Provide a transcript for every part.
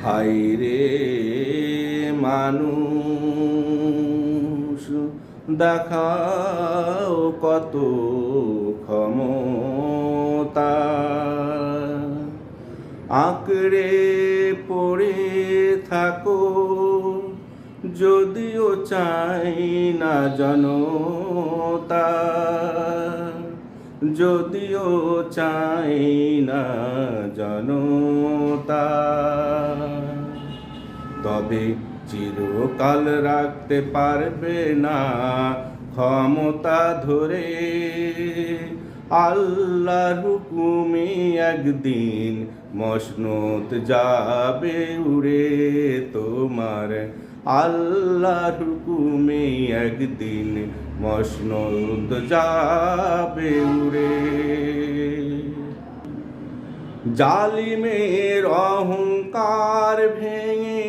হায়রে মানুষ, দেখাও কত ক্ষমতা, আঁকড়ে পড়ে থাকো যদিও চাই না জনতা, যদিও চাই না জনতা। তবে চিরকাল রাখতে পারবে না ক্ষমতা ধরে, আল্লাহর হুকুমে একদিন মসনদ যাবে উড়ে তোমার, আল্লাহর হুকুমে একদিন মসনদ যাবে উড়ে। জালিমের অহংকার ভেঙে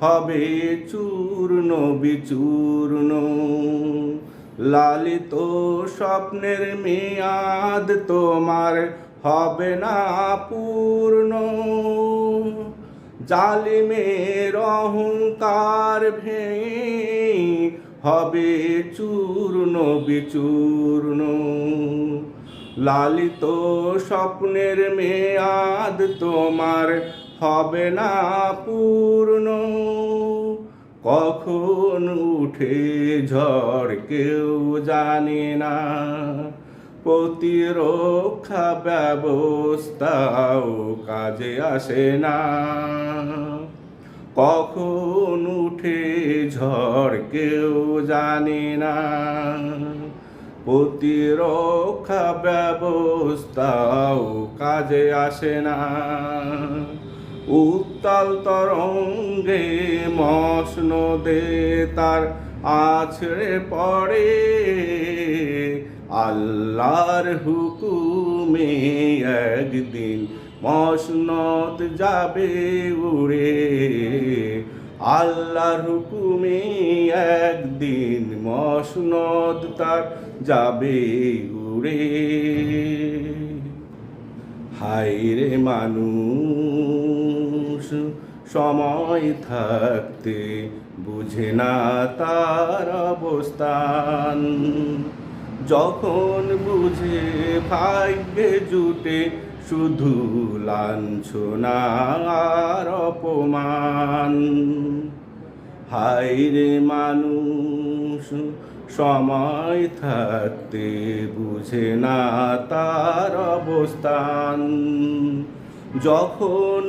হবে চূর্ণ বিচূর্ণ, লালিত স্বপ্নের মেয়াদ তোমার হবে না পূর্ণ। জালিমের অহংকার ভেঙে হবে চূর্ণ বিচূর্ণ, লালিত স্বপ্নের মেয়াদ তোমার হবে না পূর্ণ। কখন উঠে ঝড় কেউ জানে না, প্রতিরক্ষা ব্যবস্থাও কাজে আসে না। কখন উঠে ঝড় কেউ জানে না, প্রতিরক্ষা ব্যবস্থাও কাজে আসে না। উত্তাল তরঙ্গে মসনদে তার আছড়ে পড়ে, আল্লাহর হুকুমে একদিন মসনদ যাবে উড়ে, আল্লাহর হুকুমে একদিন মসনদ তার যাবে উড়ে। হায়রে মানুষ, সময় থাকতে বুঝে না তার অবস্থান, যখন বুঝে ভাগ্যে জুটে শুধু লাঞ্ছনা আর অপমান। হায়রে মানুষ, সময় থাকতে বুঝে না তার অবস্থান, যখন